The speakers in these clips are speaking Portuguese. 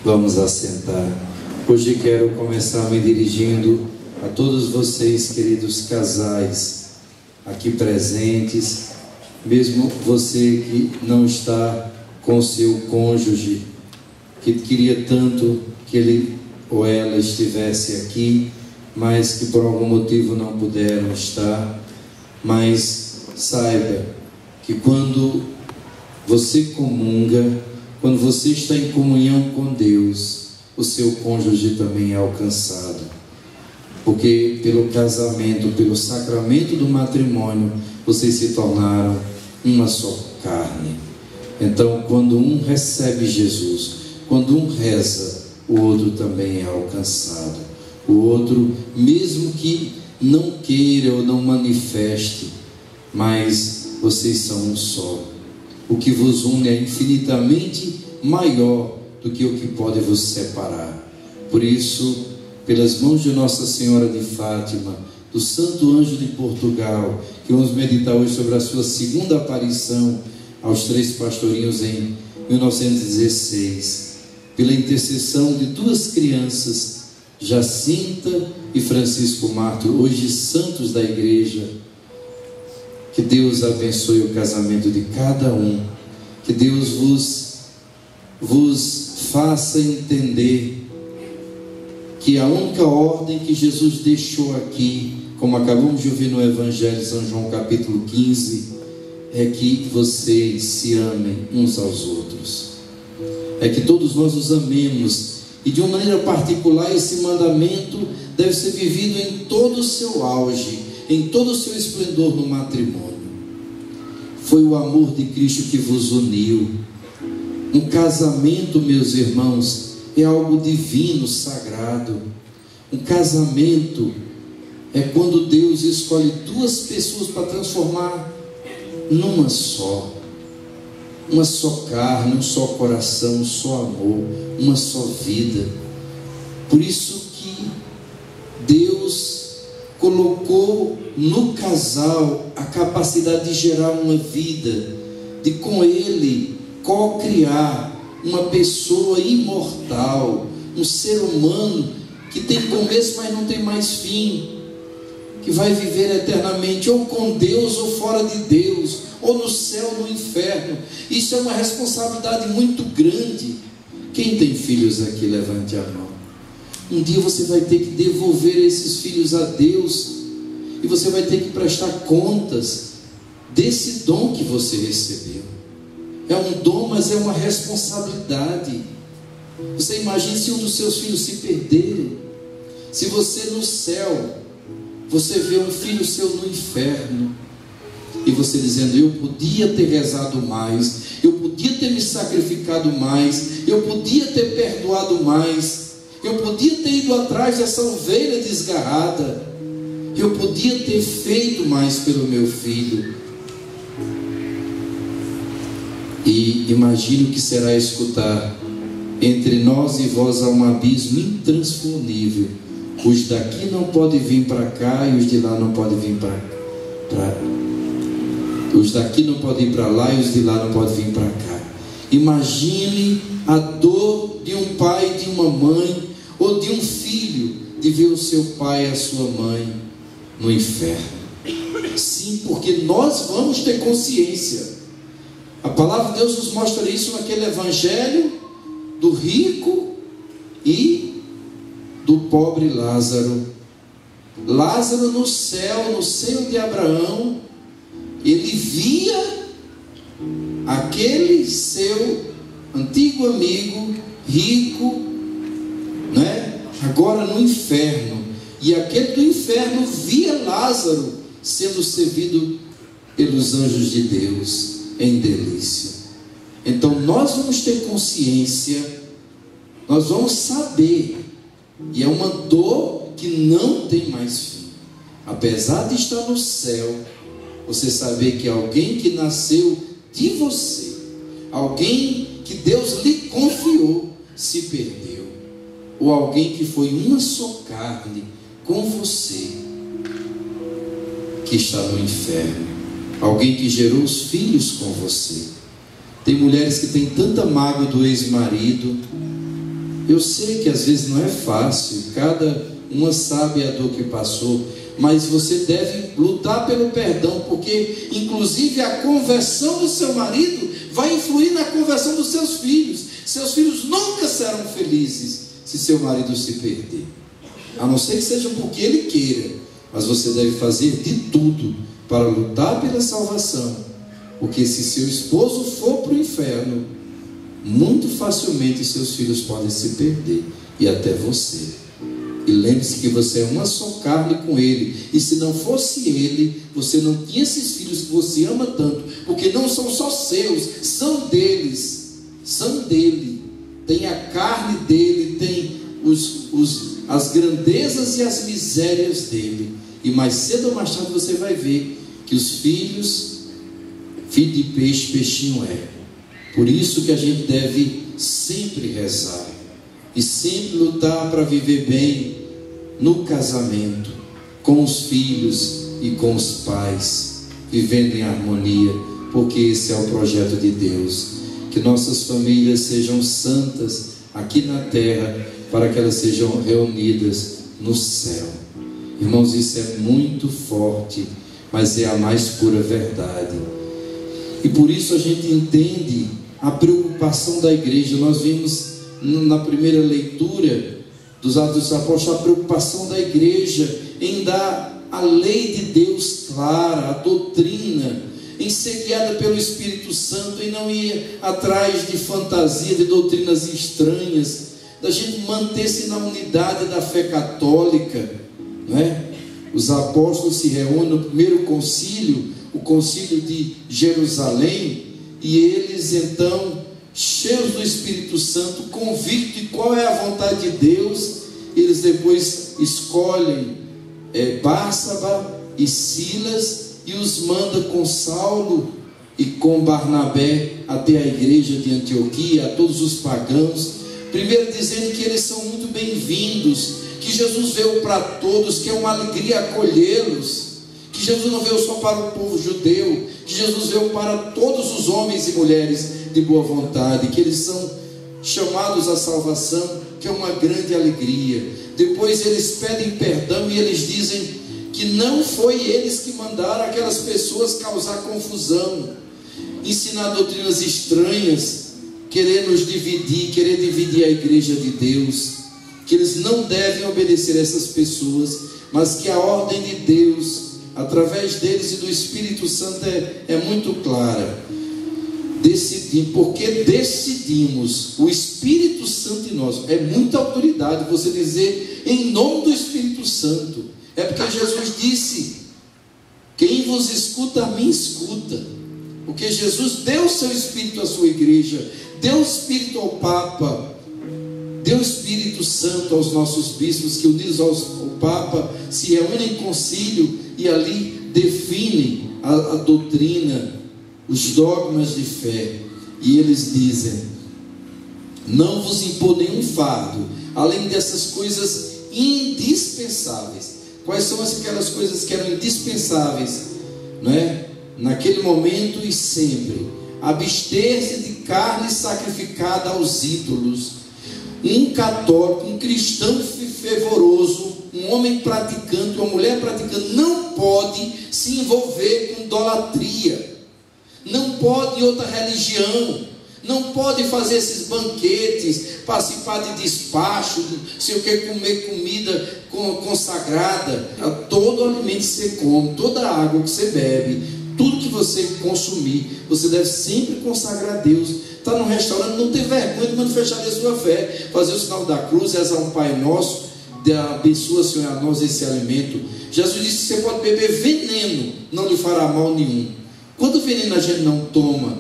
Vamos assentar. Hoje quero começar me dirigindo a todos vocês, queridos casais, aqui presentes, mesmo você que não está com seu cônjuge, que queria tanto que ele ou ela estivesse aqui, mas que por algum motivo não puderam estar. Mas saiba que quando você comunga, quando você está em comunhão com Deus, o seu cônjuge também é alcançado, porque pelo casamento, pelo sacramento do matrimônio, vocês se tornaram uma só carne. Então, quando um recebe Jesus, quando um reza, o outro também é alcançado. O outro, mesmo que não queira ou não manifeste, mas vocês são um só. O que vos une é infinitamente maior do que o que pode vos separar. Por isso, pelas mãos de Nossa Senhora de Fátima, do Santo Anjo de Portugal, que vamos meditar hoje sobre a sua segunda aparição aos 3 pastorinhos em 1916, pela intercessão de 2 crianças, Jacinta e Francisco Mártir, hoje santos da igreja. Que Deus abençoe o casamento de cada um, que Deus vos faça entender que a única ordem que Jesus deixou aqui, como acabamos de ouvir no Evangelho de São João capítulo 15, é que vocês se amem uns aos outros, é que todos nós nos amemos, e de uma maneira particular esse mandamento deve ser vivido em todo o seu auge, em todo o seu esplendor no matrimônio. Foi o amor de Cristo que vos uniu. Um casamento, meus irmãos, é algo divino, sagrado. Um casamento é quando Deus escolhe 2 pessoas para transformar numa só. Uma só carne, um só coração, um só amor, uma só vida. Por isso que Deus colocou no casal a capacidade de gerar uma vida, de com ele co-criar uma pessoa imortal, um ser humano que tem começo, mas não tem mais fim, que vai viver eternamente ou com Deus ou fora de Deus, ou no céu ou no inferno. Isso é uma responsabilidade muito grande. Quem tem filhos aqui, levante a mão. Um dia você vai ter que devolver esses filhos a Deus, e você vai ter que prestar contas desse dom que você recebeu. É um dom, mas é uma responsabilidade. Você imagina se um dos seus filhos se perderem, se você no céu, você vê um filho seu no inferno, e você dizendo: eu podia ter rezado mais, eu podia ter me sacrificado mais, eu podia ter perdoado mais, eu podia ter ido atrás dessa ovelha desgarrada, eu podia ter feito mais pelo meu filho. E imagino que será escutar: entre nós e vós há um abismo intransponível, os daqui não podem vir para cá e os de lá não podem vir para os daqui não podem ir para lá e os de lá não podem vir para cá. Imagine a dor de um pai e de uma mãe, ou de um filho, de ver o seu pai e a sua mãe no inferno. Sim, porque nós vamos ter consciência. A palavra de Deus nos mostra isso naquele evangelho do rico e do pobre Lázaro. Lázaro no céu, no seio de Abraão, ele via aquele seu antigo amigo rico, né? Agora no inferno, e aquele do inferno via Lázaro sendo servido pelos anjos de Deus em delícia. Então nós vamos ter consciência, nós vamos saber, e é uma dor que não tem mais fim. Apesar de estar no céu, você saber que alguém que nasceu de você, alguém que Deus lhe confiou, se perdeu, ou alguém que foi uma só carne com você, que está no inferno, alguém que gerou os filhos com você. Tem mulheres que têm tanta mágoa do ex-marido, Eu sei que às vezes não é fácil, cada uma sabe a dor que passou, mas você deve lutar pelo perdão, porque inclusive a conversão do seu marido vai influir na conversão dos seus filhos. Seus filhos nunca serão felizes se seu marido se perder, a não ser que seja porque ele queira, mas você deve fazer de tudo para lutar pela salvação, porque se seu esposo for para o inferno, muito facilmente seus filhos podem se perder, e até você. E lembre-se que você é uma só carne com ele, e se não fosse ele, você não tinha esses filhos que você ama tanto, porque não são só seus, são deles, são dele, tem a carne dele, tem as grandezas e as misérias dele, e mais cedo ou mais tarde você vai ver que os filho de peixe, peixinho é. Por isso que a gente deve sempre rezar e sempre lutar para viver bem no casamento, com os filhos e com os pais, vivendo em harmonia, porque esse é o projeto de Deus, que nossas famílias sejam santas aqui na terra, para que elas sejam reunidas no céu. Irmãos, isso é muito forte, mas é a mais pura verdade, e por isso a gente entende a preocupação da igreja. Nós vimos na primeira leitura dos Atos dos Apóstolos a preocupação da igreja em dar a lei de Deus clara, a doutrina, em ser guiada pelo Espírito Santo, e não ir atrás de fantasia, de doutrinas estranhas, da gente manter-se na unidade da fé católica, não é? Os apóstolos se reúnem no primeiro concílio, o concílio de Jerusalém, e eles então, cheios do Espírito Santo, convictos de qual é a vontade de Deus, eles depois escolhem Barsaba e Silas, e os manda com Saulo e com Barnabé até a igreja de Antioquia, a todos os pagãos, primeiro dizendo que eles são muito bem-vindos, que Jesus veio para todos, que é uma alegria acolhê-los, que Jesus não veio só para o povo judeu, que Jesus veio para todos os homens e mulheres de boa vontade, que eles são chamados à salvação, que é uma grande alegria. Depois eles pedem perdão e eles dizem que não foi eles que mandaram aquelas pessoas causar confusão, ensinar doutrinas estranhas, querer nos dividir, querer dividir a igreja de Deus, que eles não devem obedecer a essas pessoas, mas que a ordem de Deus, através deles e do Espírito Santo, é muito clara. Porque decidimos, o Espírito Santo em nós, é muita autoridade você dizer em nome do Espírito Santo, é porque Jesus disse: quem vos escuta, a mim escuta, porque Jesus deu o seu Espírito à sua igreja, deu o Espírito ao Papa, deu o Espírito Santo aos nossos bispos, que unidos ao Papa se reúnem em concílio e ali definem a doutrina, os dogmas de fé, e eles dizem: não vos impor nenhum fardo, além dessas coisas indispensáveis. Quais são aquelas coisas que eram indispensáveis, não é? Naquele momento e sempre: abster-se de carne sacrificada aos ídolos. Um católico, um cristão fervoroso, um homem praticante, uma mulher praticante, não pode se envolver com idolatria, não pode outra religião, não pode fazer esses banquetes, participar de despacho, não sei o que, comer comida consagrada. Todo alimento que você come, toda a água que você bebe, tudo que você consumir, você deve sempre consagrar a Deus. Está num restaurante, não tem vergonha de manifestar a sua fé, fazer o sinal da cruz, rezar um Pai Nosso, abençoa, Senhor, a nós esse alimento. Jesus disse que você pode beber veneno, não lhe fará mal nenhum. Quando veneno a gente não toma?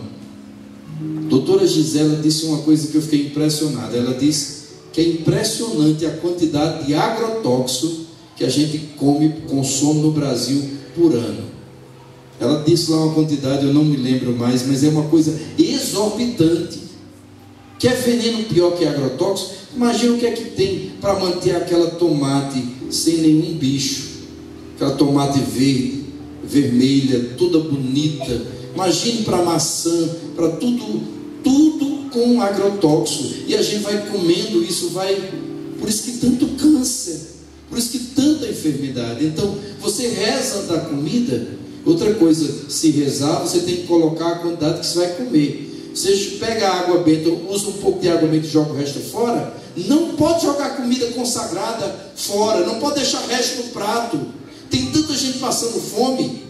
Doutora Gisela disse uma coisa que eu fiquei impressionado. Ela disse que é impressionante a quantidade de agrotóxico que a gente consome no Brasil por ano. Ela disse lá uma quantidade, eu não me lembro mais, mas é uma coisa exorbitante. Quer veneno pior que agrotóxico? Imagina o que é que tem para manter aquela tomate sem nenhum bicho, aquela tomate verde, vermelha, toda bonita. Imagine para maçã, para tudo com agrotóxico, e a gente vai comendo isso, por isso que tanto câncer, por isso que tanta enfermidade. Então você reza da comida. Outra coisa, se rezar, você tem que colocar a quantidade que você vai comer. Você pega a água benta, usa um pouco de água benta e joga o resto fora. Não pode jogar comida consagrada fora, não pode deixar resto no prato. Tem tanta gente passando fome.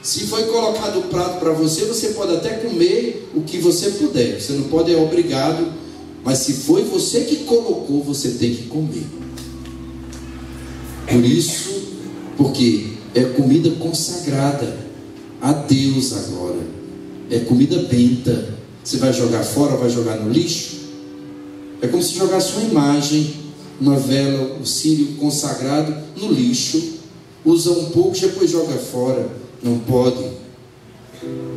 Se foi colocado o prato para você, você pode até comer o que você puder. Você não pode, é obrigado. Mas se foi você que colocou, você tem que comer. Por isso, porque é comida consagrada a Deus agora. É comida benta. Você vai jogar fora, vai jogar no lixo? É como se jogasse uma imagem, uma vela, um círio consagrado no lixo. Usa um pouco, depois joga fora. Não pode.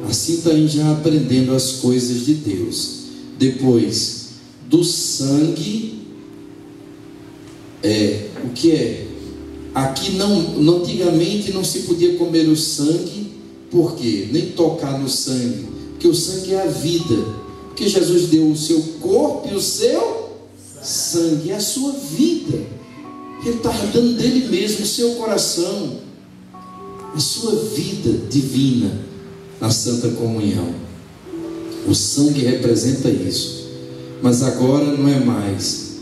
Assim está já aprendendo as coisas de Deus. Depois do sangue, o que é? Aqui antigamente não se podia comer o sangue. Por quê? Nem tocar no sangue, porque o sangue é a vida, porque Jesus deu o seu corpo e o seu sangue, é a sua vida. Ele está dando dele mesmo, o seu coração, a sua vida divina na Santa Comunhão. O sangue representa isso. Mas agora não é mais.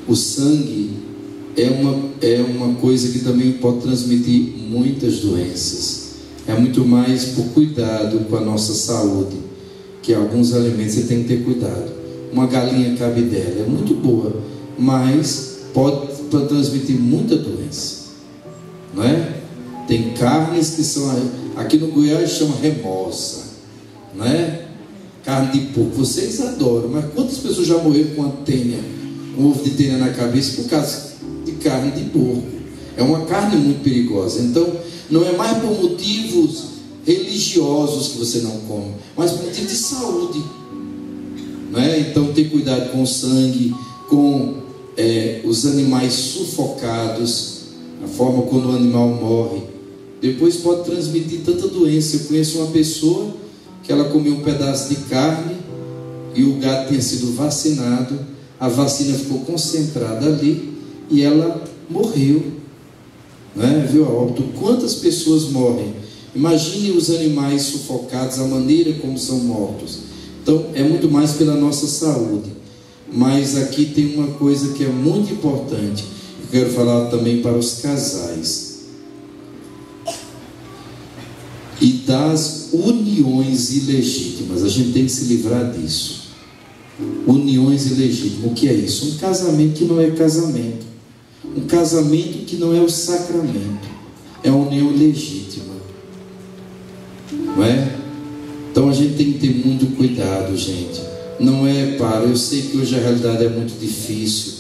O sangue é uma coisa que também pode transmitir muitas doenças. É muito mais por cuidado com a nossa saúde, que alguns alimentos você tem que ter cuidado. Uma galinha cabidela é muito boa, mas pode transmitir muita doença, não é? Tem carnes que são, aqui no Goiás chama remoça, não é? Carne de porco, vocês adoram, mas quantas pessoas já morreram com um ovo de tênia na cabeça por causa de carne de porco? É uma carne muito perigosa. Então não é mais por motivos religiosos que você não come, mas por motivo de saúde, não é? Então tem cuidado com o sangue, com os animais sufocados, a forma quando o animal morre. Depois pode transmitir tanta doença. Eu conheço uma pessoa que ela comeu um pedaço de carne e o gato tinha sido vacinado, a vacina ficou concentrada ali e ela morreu, não é? Viu a óbito? Quantas pessoas morrem? Imagine os animais sufocados, a maneira como são mortos. Então é muito mais pela nossa saúde. Mas aqui tem uma coisa que é muito importante, eu quero falar também para os casais. E das uniões ilegítimas, a gente tem que se livrar disso. Uniões ilegítimas, o que é isso? Um casamento que não é casamento, um casamento que não é o sacramento, é uma união ilegítima, não é? Então a gente tem que ter muito cuidado, gente. Não é para, eu sei que hoje a realidade é muito difícil,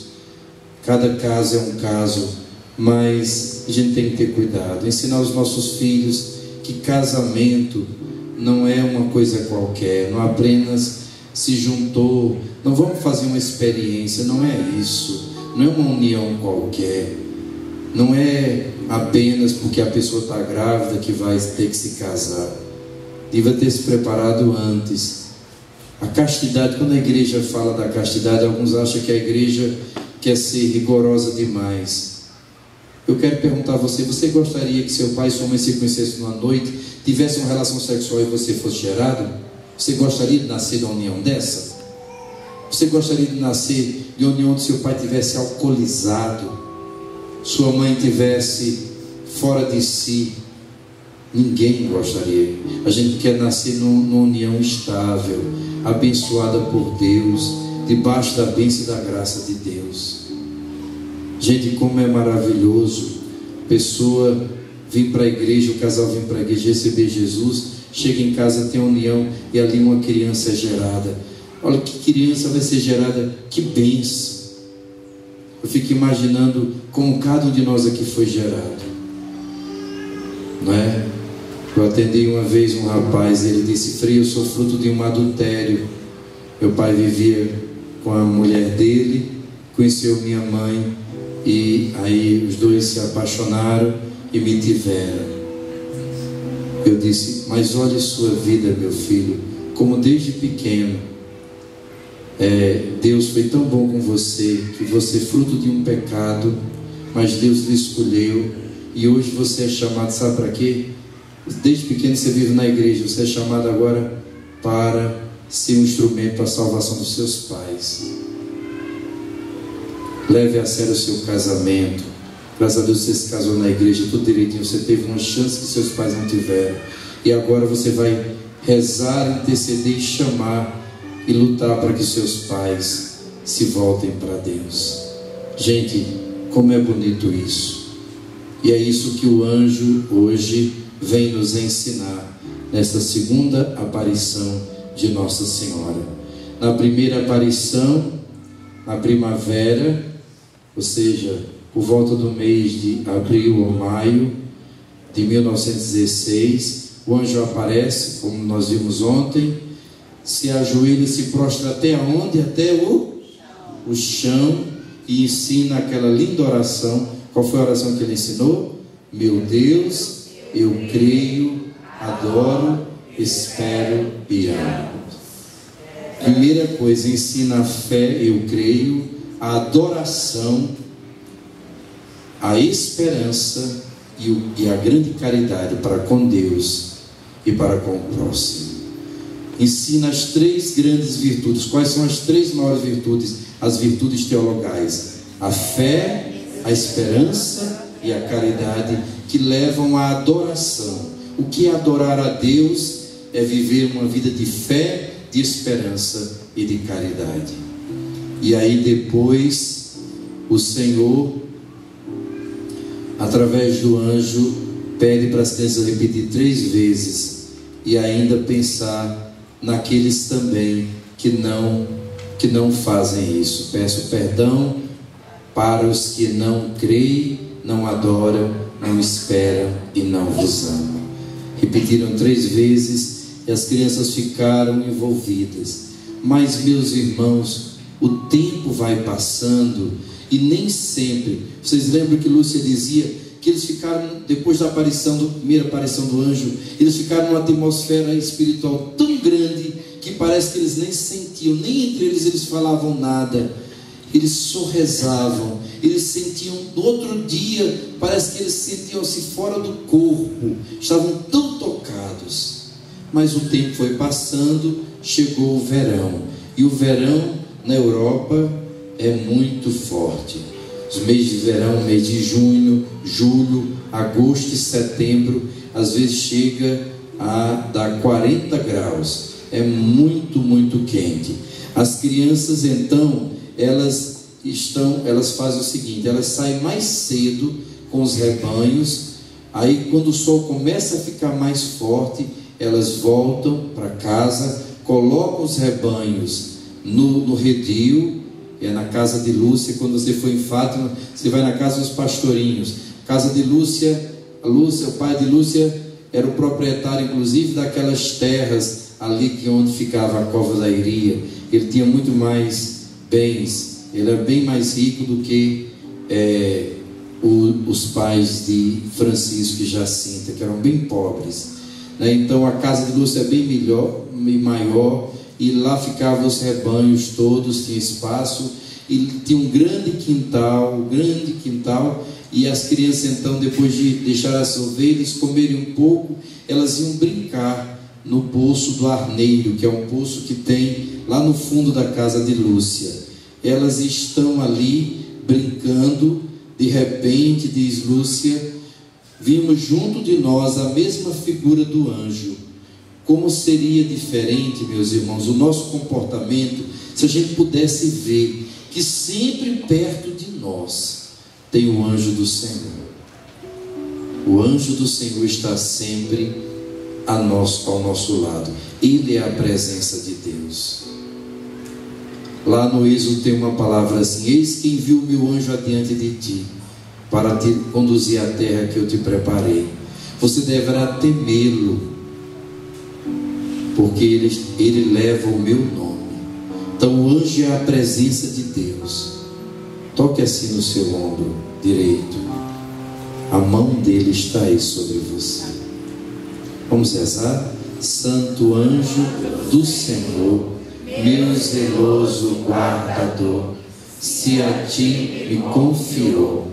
cada caso é um caso, mas a gente tem que ter cuidado, ensinar os nossos filhos que casamento não é uma coisa qualquer, não apenas se juntou, não vamos fazer uma experiência, não é isso, não é uma união qualquer, não é apenas porque a pessoa está grávida que vai ter que se casar, deve ter se preparado antes. A castidade, quando a igreja fala da castidade, alguns acham que a igreja quer ser rigorosa demais. Eu quero perguntar a você, você gostaria que seu pai e sua mãe se conhecessem numa noite, tivessem uma relação sexual e você fosse gerado? Você gostaria de nascer de uma união dessa? Você gostaria de nascer de uma união onde seu pai tivesse alcoolizado, sua mãe tivesse fora de si? Ninguém gostaria. A gente quer nascer numa união estável, abençoada por Deus, debaixo da bênção e da graça de Deus. Gente, como é maravilhoso a pessoa vir para a igreja, o casal vir para a igreja receber Jesus, chega em casa, tem união e ali uma criança é gerada. Olha que criança vai ser gerada, que bênção. Eu fico imaginando como cada um de nós aqui foi gerado, não é? Eu atendi uma vez um rapaz, ele disse: Frei, eu sou fruto de um adultério. Meu pai vivia com a mulher dele, conheceu minha mãe, e aí os dois se apaixonaram e me tiveram. Eu disse: mas olhe sua vida, meu filho, como desde pequeno Deus foi tão bom com você, que você, fruto de um pecado, mas Deus lhe escolheu, e hoje você é chamado, sabe para quê? Desde pequeno você vive na igreja, você é chamado agora para ser um instrumento para a salvação dos seus pais. Leve a sério o seu casamento. Graças a Deus você se casou na igreja, tudo direitinho, você teve uma chance que seus pais não tiveram, e agora você vai rezar, interceder e chamar e lutar para que seus pais se voltem para Deus. Gente, como é bonito isso. E é isso que o anjo hoje vem nos ensinar nesta segunda aparição de Nossa Senhora. Na primeira aparição, na primavera, ou seja, por volta do mês de abril ou maio de 1916, o anjo aparece, como nós vimos ontem, se ajoelha e se prostra até onde? Até o chão, e ensina aquela linda oração. Qual foi a oração que ele ensinou? Meu Deus, eu creio, adoro, espero e amo. Primeira coisa, ensina a fé, eu creio, a adoração, a esperança e a grande caridade para com Deus e para com o próximo. Ensina as três grandes virtudes. Quais são as três maiores virtudes? As virtudes teologais: a fé, a esperança e a caridade, que levam à adoração. O que é adorar a Deus? É viver uma vida de fé, de esperança e de caridade. E aí depois o Senhor, através do anjo, pede para as crianças repetir 3 vezes e ainda pensar naqueles também que não fazem isso. Peço perdão para os que não creem, não adoram, não esperam e não vos amam. Repetiram 3 vezes e as crianças ficaram envolvidas. Mas, meus irmãos, o tempo vai passando e nem sempre. Vocês lembram que Lúcia dizia que eles ficaram, depois da primeira aparição do anjo, eles ficaram numa atmosfera espiritual tão grande que parece que eles nem sentiam, nem entre eles falavam nada, eles só rezavam, eles sentiam, no outro dia, parece que eles sentiam-se fora do corpo, estavam tão tocados. Mas o tempo foi passando, chegou o verão, e o verão na Europa é muito forte. Os meses de verão, mês de junho, julho, agosto e setembro, às vezes chega a dar 40 graus. É muito, muito quente. As crianças, então, elas fazem o seguinte: elas saem mais cedo com os rebanhos. Aí, quando o sol começa a ficar mais forte, elas voltam para casa, colocam os rebanhos no redil. É na casa de Lúcia. Quando você for em Fátima, você vai na casa dos pastorinhos. Casa de Lúcia, o pai de Lúcia era o proprietário, inclusive, daquelas terras ali onde ficava a cova da Iria. Ele tinha muito mais bens, ele era bem mais rico do que os pais de Francisco e Jacinta, que eram bem pobres, né? Então a casa de Lúcia é bem melhor e maior, e lá ficavam os rebanhos todos, tinha espaço, e tinha um grande quintal, e as crianças, então, depois de deixar as ovelhas comerem um pouco, elas iam brincar no poço do Arneiro, que é um poço que tem lá no fundo da casa de Lúcia. Elas estão ali brincando. De repente, diz Lúcia, vimos junto de nós a mesma figura do anjo. Como seria diferente, meus irmãos, o nosso comportamento, se a gente pudesse ver que sempre perto de nós tem o anjo do Senhor. O anjo do Senhor está sempre ao nosso lado. Ele é a presença de Deus. Lá no Êxodo tem uma palavra assim: eis que envio o meu anjo adiante de ti, para te conduzir à terra que eu te preparei. Você deverá temê-lo, porque ele leva o meu nome. Então o anjo é a presença de Deus. Toque assim no seu ombro direito. A mão dele está aí sobre você. Vamos rezar? Santo anjo do Senhor, meu zeloso guardador, se a ti me confiou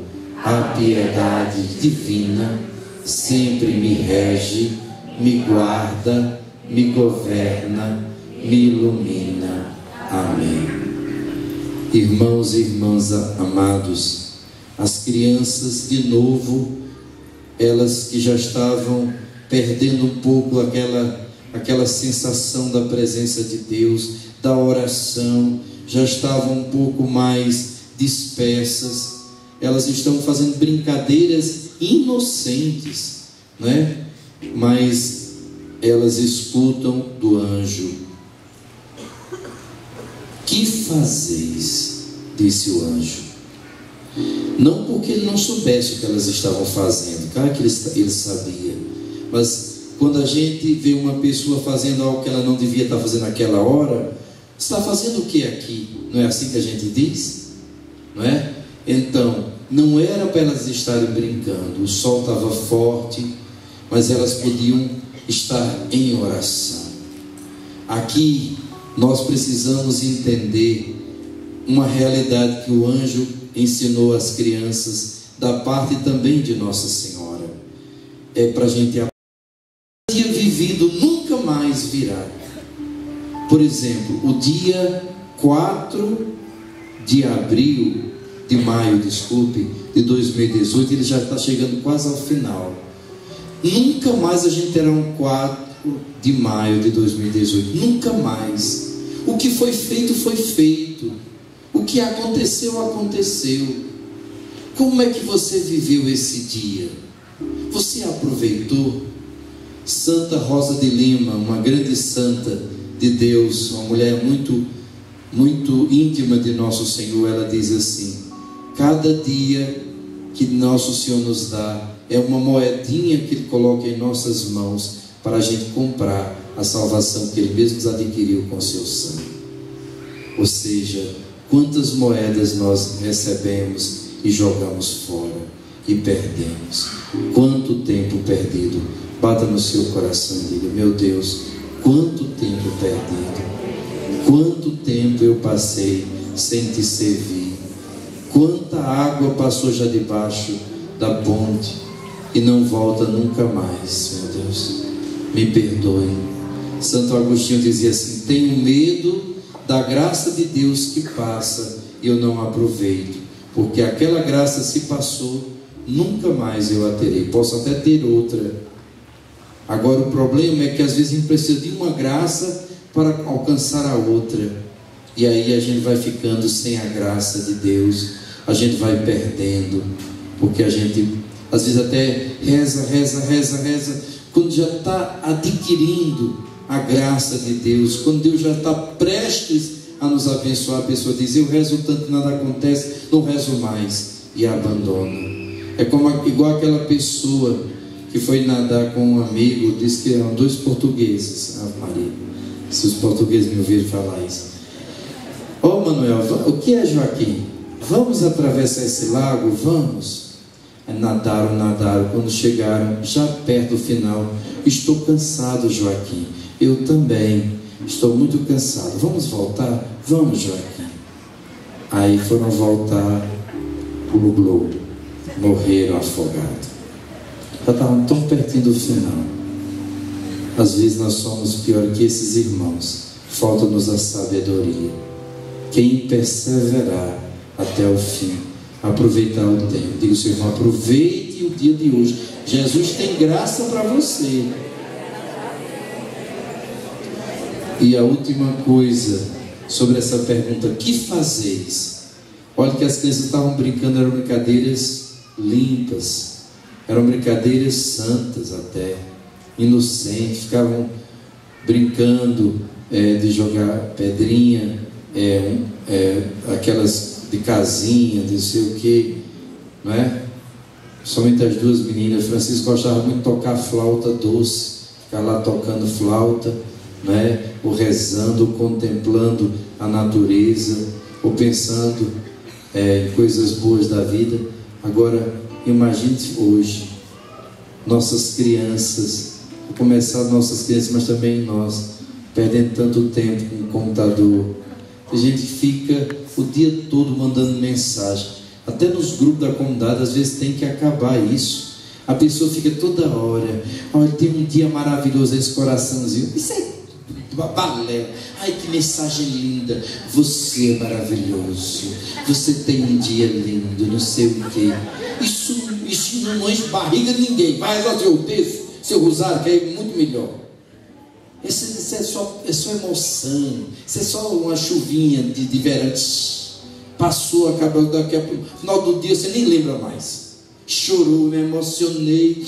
a piedade divina, sempre me rege, me guarda, me governa, me ilumina. Amém. Irmãos e irmãs amados, as crianças de novo, elas que já estavam perdendo um pouco aquela sensação da presença de Deus, da oração, já estavam um pouco mais dispersas. Elas estão fazendo brincadeiras inocentes, né? Mas elas escutam do anjo: que fazeis? Disse o anjo. Não porque ele não soubesse o que elas estavam fazendo, claro que ele sabia, mas quando a gente vê uma pessoa fazendo algo que ela não devia estar fazendo naquela hora, está fazendo o que aqui? Não é assim que a gente diz? Não é? Então, não era para elas estarem brincando, o sol estava forte, mas elas podiam estar em oração. Aqui nós precisamos entender uma realidade que o anjo ensinou às crianças, da parte também de Nossa Senhora. É para a gente aprender. Dia vivido nunca mais virá. Por exemplo, o dia 4 de maio, de 2018, ele já está chegando quase ao final. Nunca mais a gente terá um 4 de maio de 2018, nunca mais. O que foi feito, foi feito. O que aconteceu, aconteceu. Como é que você viveu esse dia? Você aproveitou? Santa Rosa de Lima, uma grande santa de Deus, uma mulher muito, muito íntima de Nosso Senhor, ela diz assim: cada dia que Nosso Senhor nos dá é uma moedinha que Ele coloca em nossas mãos para a gente comprar a salvação que Ele mesmo nos adquiriu com seu sangue. Ou seja, quantas moedas nós recebemos e jogamos fora e perdemos? Quanto tempo perdido? Bata no seu coração e diga: meu Deus, quanto tempo perdido, quanto tempo eu passei sem te servir, quanta água passou já debaixo da ponte e não volta nunca mais. Meu Deus, me perdoe. Santo Agostinho dizia assim: tenho medo da graça de Deus que passa e eu não aproveito, porque aquela graça se passou, nunca mais eu a terei. Posso até ter outra. Agora o problema é que às vezes a gente precisa de uma graça para alcançar a outra, e aí a gente vai ficando sem a graça de Deus, a gente vai perdendo, porque a gente às vezes até reza, quando já está adquirindo a graça de Deus, quando Deus já está prestes a nos abençoar, a pessoa diz: eu rezo tanto, nada acontece, não rezo mais, e abandona. É igual aquela pessoa que foi nadar com um amigo, disse que eram 2 portugueses. Ave Maria, se os portugueses me ouviram falar isso. Ô Manuel, o que é, Joaquim? Vamos atravessar esse lago? Vamos. Nadaram, quando chegaram já perto do final: estou cansado, Joaquim. Eu também estou muito cansado. Vamos voltar? Vamos, Joaquim. Aí foram voltar para o globo, morreram afogados. Já estavam tão pertinho do final. Às vezes nós somos pior que esses irmãos. Falta-nos a sabedoria. Quem perseverar até o fim, aproveitar o tempo. Diga ao seu irmão: aproveite o dia de hoje. Jesus tem graça para você. E a última coisa sobre essa pergunta: que fazeis? Olha que as crianças estavam brincando, eram brincadeiras limpas, eram brincadeiras santas até, inocentes. Ficavam brincando de jogar pedrinha, aquelas de casinha, de sei o que, não é? Somente as 2 meninas. Francisco gostava muito de tocar flauta doce, ficar lá tocando flauta, não é? Ou rezando, ou contemplando a natureza, ou pensando em coisas boas da vida. Agora, imagine hoje, nossas crianças, vou começar nossas crianças, mas também nós, perdendo tanto tempo com o computador. A gente fica o dia todo mandando mensagem. Até nos grupos da comunidade, às vezes tem que acabar isso. A pessoa fica toda hora: olha, tem um dia maravilhoso, esse coraçãozinho. Isso é balela. Ai, que mensagem linda. Você é maravilhoso. Você tem um dia lindo, não sei o quê. Isso não enche barriga de ninguém. Vai rezar seu texto, seu rosário, que é muito melhor. Isso é só emoção. Isso é só uma chuvinha de verão. Passou, acabou, daqui a pouco, no final do dia você nem lembra mais. Chorou, me emocionei.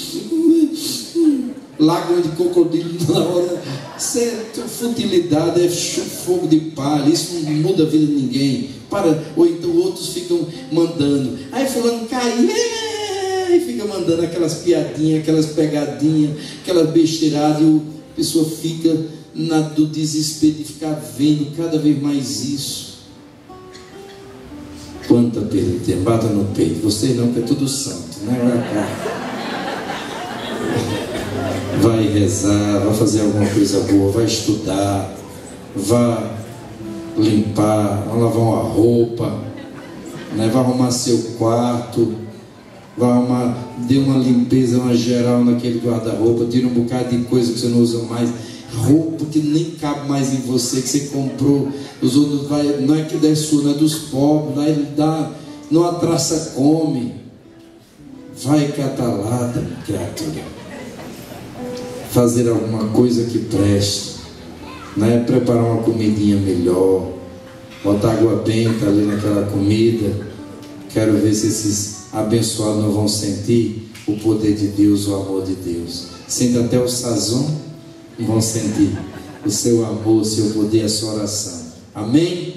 Lágrima de crocodilo na hora. Isso é futilidade, é fogo de palha. Isso não muda a vida de ninguém. Ou então outros ficam mandando. Aí fulano caiu e fica mandando aquelas piadinhas, aquelas pegadinhas, aquelas besteiradas. E a pessoa fica do desespero de ficar vendo cada vez mais isso. Quanta perda, bata no peito. Você não, que é tudo santo, né? Vai rezar, vai fazer alguma coisa boa, vai estudar, vai limpar, vai lavar uma roupa, né? Vai arrumar seu quarto, vai arrumar, dê uma limpeza, uma geral naquele guarda-roupa, tira um bocado de coisa que você não usa mais, roupa que nem cabe mais em você, que você comprou, os outros não é que dá sua, não é dos pobres, não a traça come, vai catalada, criatura. Fazer alguma coisa que preste, né? Preparar uma comidinha melhor, botar água benta ali naquela comida. Quero ver se esses abençoados não vão sentir o poder de Deus, o amor de Deus. Sente até o sazon, vão sentir o seu amor, o seu poder, a sua oração. Amém?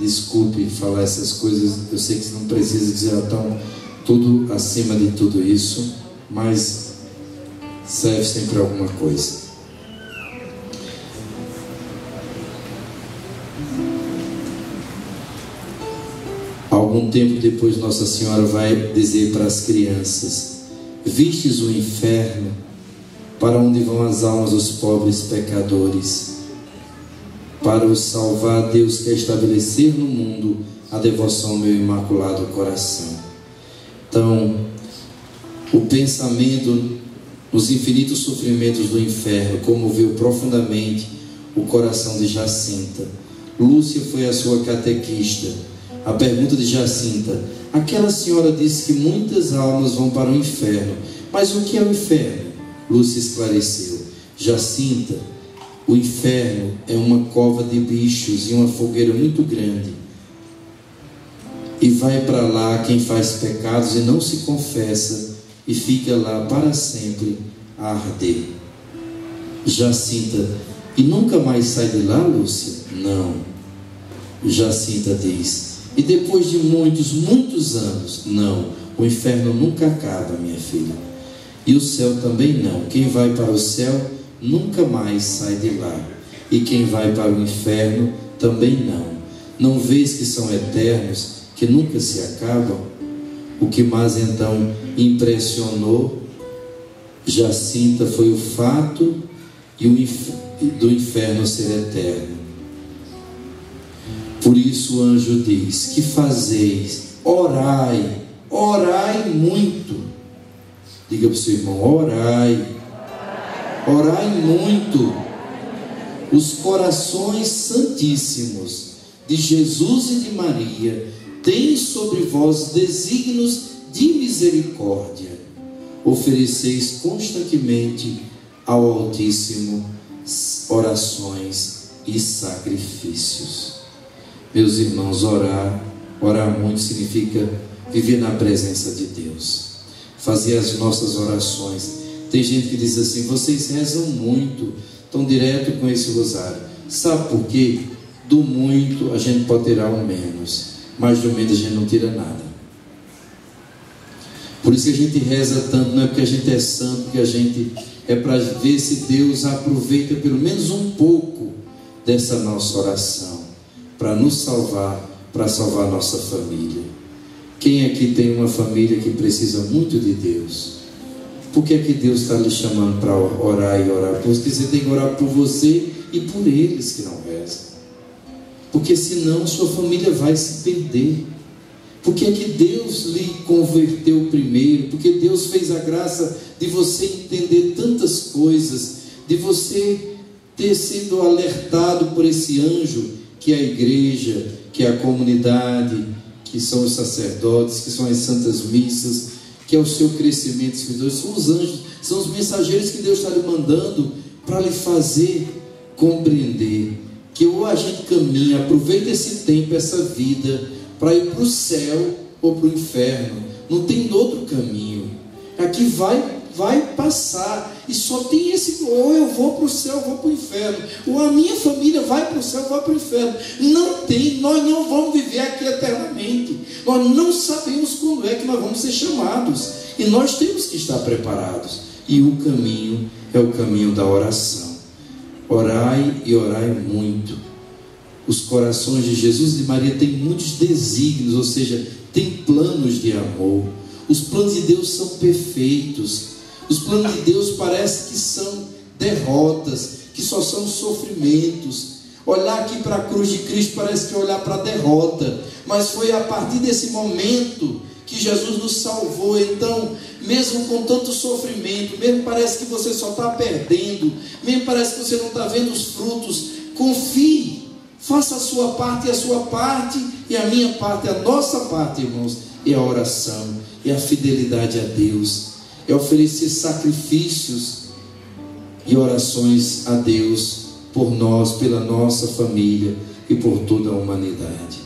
Desculpe falar essas coisas, eu sei que você não precisa dizer, estão tudo acima de tudo isso, mas serve sempre alguma coisa. Algum tempo depois, Nossa Senhora vai dizer para as crianças: vistes o inferno, para onde vão as almas dos pobres pecadores. Para os salvar, Deus quer estabelecer no mundo a devoção ao meu imaculado coração. Então, o pensamento nos infinitos sofrimentos do inferno comoveu profundamente o coração de Jacinta. Lúcia foi a sua catequista. A pergunta de Jacinta: aquela senhora disse que muitas almas vão para o inferno, mas o que é o inferno? Lúcia esclareceu: Jacinta, o inferno é uma cova de bichos e uma fogueira muito grande, e vai para lá quem faz pecados e não se confessa, e fica lá para sempre a arder. Jacinta: e nunca mais sai de lá, Lúcia? Não. Jacinta diz: e depois de muitos anos? Não, o inferno nunca acaba, minha filha, e o céu também não. Quem vai para o céu nunca mais sai de lá, e quem vai para o inferno também não. Não vês que são eternos, que nunca se acabam? O que mais então impressionou Jacinta foi o fato do inferno ser eterno. Por isso o anjo diz: que fazeis? Orai, orai muito. Diga para o seu irmão: orai, orai muito. Os corações santíssimos de Jesus e de Maria têm sobre vós desígnios de misericórdia. Ofereceis constantemente ao Altíssimo orações e sacrifícios. Meus irmãos, orar muito significa viver na presença de Deus, fazer as nossas orações. Tem gente que diz assim: vocês rezam muito, estão direto com esse rosário. Sabe por quê? Do muito a gente pode tirar o menos, mas do menos a gente não tira nada. Por isso que a gente reza tanto, não é porque a gente é santo, que a gente é para ver se Deus aproveita pelo menos um pouco dessa nossa oração para nos salvar, para salvar nossa família. Quem aqui tem uma família que precisa muito de Deus? Por que é que Deus está lhe chamando para orar e orar? Porque você tem que orar por você e por eles que não rezam. Porque senão sua família vai se perder. Porque é que Deus lhe converteu primeiro, porque Deus fez a graça de você entender tantas coisas, de você ter sido alertado por esse anjo, que é a igreja, que é a comunidade, que são os sacerdotes, que são as santas missas, que é o seu crescimento espiritual. São os anjos, são os mensageiros que Deus está lhe mandando para lhe fazer compreender que ou a gente caminha, aproveita esse tempo, essa vida, para ir para o céu ou para o inferno. Não tem outro caminho. Aqui vai passar, e só tem esse: ou eu vou para o céu, ou vou para o inferno, ou a minha família vai para o céu, ou vai para o inferno. Não tem, nós não vamos viver aqui eternamente. Nós não sabemos quando é que nós vamos ser chamados, e nós temos que estar preparados. E o caminho é o caminho da oração. Orai e orai muito. Os corações de Jesus e de Maria têm muitos desígnios, ou seja, têm planos de amor. Os planos de Deus são perfeitos. Os planos de Deus parece que são derrotas, que só são sofrimentos. Olhar aqui para a cruz de Cristo parece que é olhar para a derrota, mas foi a partir desse momento que Jesus nos salvou. Então, mesmo com tanto sofrimento, mesmo parece que você só está perdendo, mesmo parece que você não está vendo os frutos, confie, faça a sua parte, e a sua parte, e a minha parte, a nossa parte, irmãos, é a oração, é a fidelidade a Deus, é oferecer sacrifícios e orações a Deus por nós, pela nossa família e por toda a humanidade.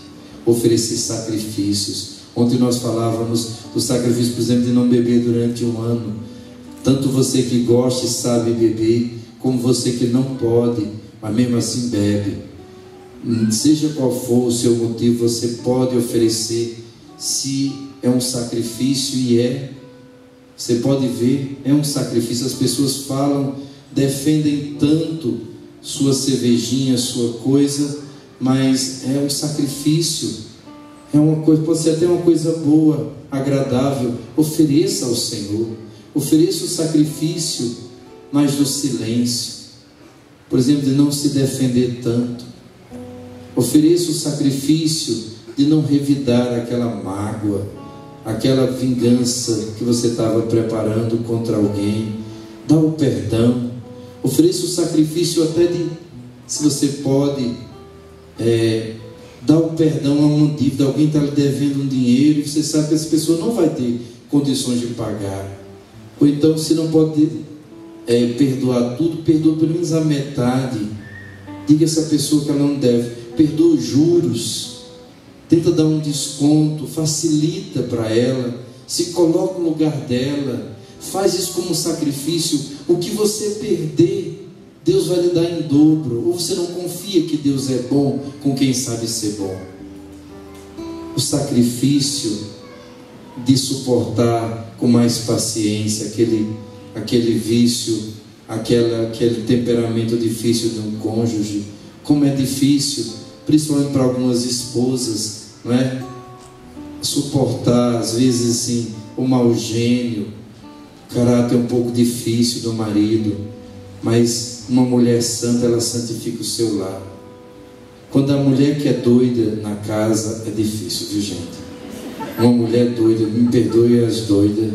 Oferecer sacrifícios. Ontem nós falávamos do sacrifício, por exemplo, de não beber durante um ano. Tanto você que gosta e sabe beber, como você que não pode, mas mesmo assim bebe. Seja qual for o seu motivo, você pode oferecer. Se é um sacrifício, e você pode ver, é um sacrifício. As pessoas falam, defendem tanto sua cervejinha, sua coisa, mas é um sacrifício. É uma coisa, pode ser até uma coisa boa, agradável. Ofereça ao Senhor, ofereça o sacrifício, mas do silêncio, por exemplo, de não se defender tanto. Ofereça o sacrifício de não revidar aquela mágoa, aquela vingança que você estava preparando contra alguém. Dá o perdão. Ofereça o sacrifício até de, se você pode, dá o perdão a uma dívida. Alguém está lhe devendo um dinheiro e você sabe que essa pessoa não vai ter condições de pagar. Ou então, se não pode perdoar tudo, perdoa pelo menos a metade. Diga a essa pessoa que ela não deve. Perdoa os juros. Tenta dar um desconto. Facilita para ela. Se coloca no lugar dela. Faz isso como um sacrifício. O que você perder, Deus vai lhe dar em dobro. Ou você não confia que Deus é bom com quem sabe ser bom? O sacrifício de suportar com mais paciência aquele vício, aquele temperamento difícil de um cônjuge. Como é difícil, principalmente para algumas esposas, não é? Suportar, às vezes assim, o mau gênio, o caráter um pouco difícil do marido. Mas uma mulher santa, ela santifica o seu lar. Quando a mulher que é doida na casa, é difícil, viu, gente? Uma mulher doida, me perdoe as doidas,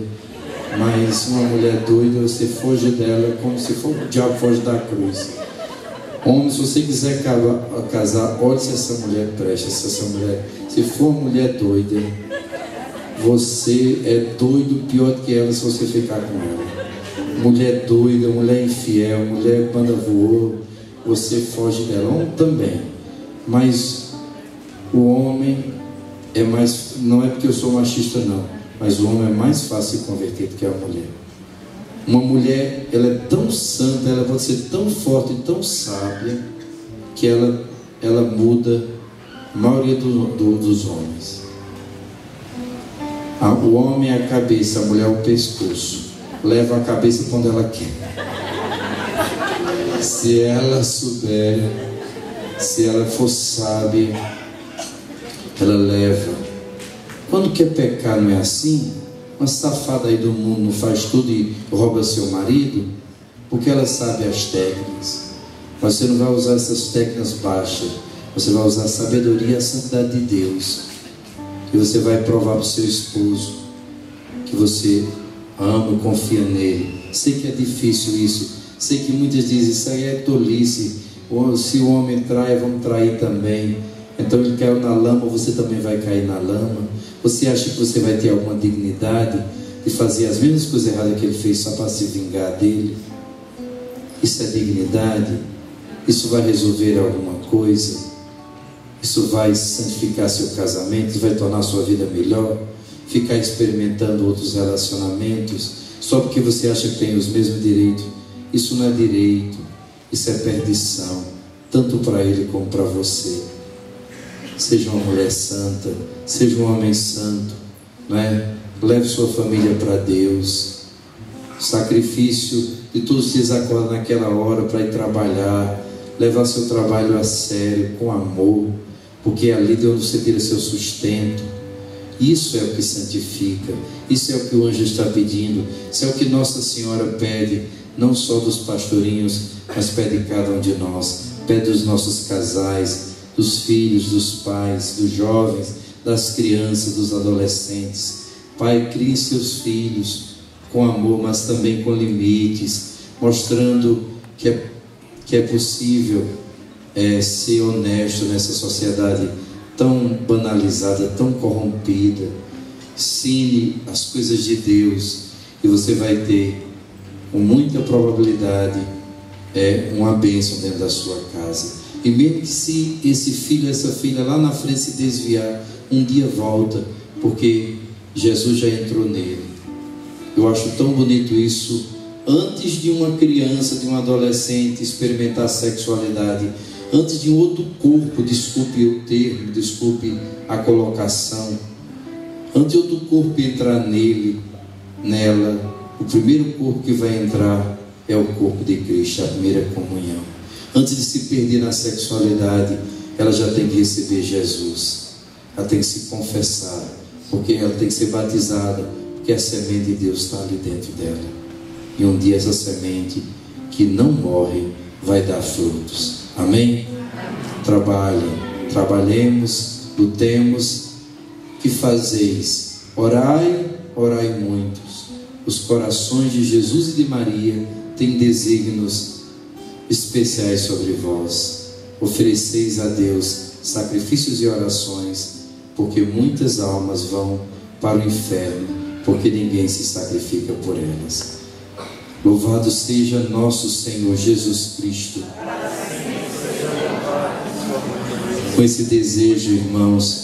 mas uma mulher doida, você foge dela como se for o diabo foge da cruz. Homem, se você quiser casar, olhe se essa mulher presta, se for uma mulher doida, você é doido pior do que ela se você ficar com ela. Mulher doida, mulher infiel, mulher banda voou, você foge dela. Homem também, mas o homem é mais, não é porque eu sou machista não, mas o homem é mais fácil de converter do que a mulher. Uma mulher, ela é tão santa, ela pode ser tão forte e tão sábia, que ela muda a maioria dos homens. O homem é a cabeça, a mulher é o pescoço. Leva a cabeça quando ela quer. Se ela souber, se ela for sábia, ela leva. Quando quer pecar, não é assim? Uma safada aí do mundo não faz tudo e rouba seu marido, porque ela sabe as técnicas. Mas você não vai usar essas técnicas baixas. Você vai usar a sabedoria e a santidade de Deus. E você vai provar para o seu esposo que você ama e confia nele. Sei que é difícil isso. Sei que muitas dizem, isso aí é tolice. Se o homem trai, vamos trair também. Então ele caiu na lama, você também vai cair na lama. Você acha que você vai ter alguma dignidade de fazer as mesmas coisas erradas que ele fez só para se vingar dele? Isso é dignidade? Isso vai resolver alguma coisa? Isso vai santificar seu casamento? Isso vai tornar sua vida melhor? Ficar experimentando outros relacionamentos só porque você acha que tem os mesmos direitos? Isso não é direito, isso é perdição, tanto para ele como para você. Seja uma mulher santa, seja um homem santo, não é? Leve sua família para Deus. Sacrifício de todos os dias, acordar naquela hora para ir trabalhar, levar seu trabalho a sério, com amor, porque é ali de onde você tira seu sustento. Isso é o que santifica, isso é o que o anjo está pedindo, isso é o que Nossa Senhora pede, não só dos pastorinhos, mas pede de cada um de nós, pede dos nossos casais, dos filhos, dos pais, dos jovens, das crianças, dos adolescentes. Pai, crie seus filhos com amor, mas também com limites, mostrando que é possível ser honesto nessa sociedade tão banalizada, tão corrompida. Ensine as coisas de Deus e você vai ter, com muita probabilidade, uma bênção dentro da sua casa. E mesmo que se esse filho, essa filha lá na frente se desviar, um dia volta, porque Jesus já entrou nele. Eu acho tão bonito isso. Antes de uma criança, de um adolescente experimentar a sexualidade, antes de um outro corpo, desculpe o termo, desculpe a colocação, antes de outro corpo entrar nela, o primeiro corpo que vai entrar é o corpo de Cristo, a primeira comunhão. Antes de se perder na sexualidade, ela já tem que receber Jesus, ela tem que se confessar, porque ela tem que ser batizada, porque a semente de Deus está ali dentro dela. E um dia essa semente que não morre vai dar frutos. Amém? Trabalhemos, lutemos. Que fazeis? Orai, orai muitos. Os corações de Jesus e de Maria têm desígnios especiais sobre vós. Ofereceis a Deus sacrifícios e orações, porque muitas almas vão para o inferno, porque ninguém se sacrifica por elas. Louvado seja nosso Senhor Jesus Cristo. Com esse desejo, irmãos,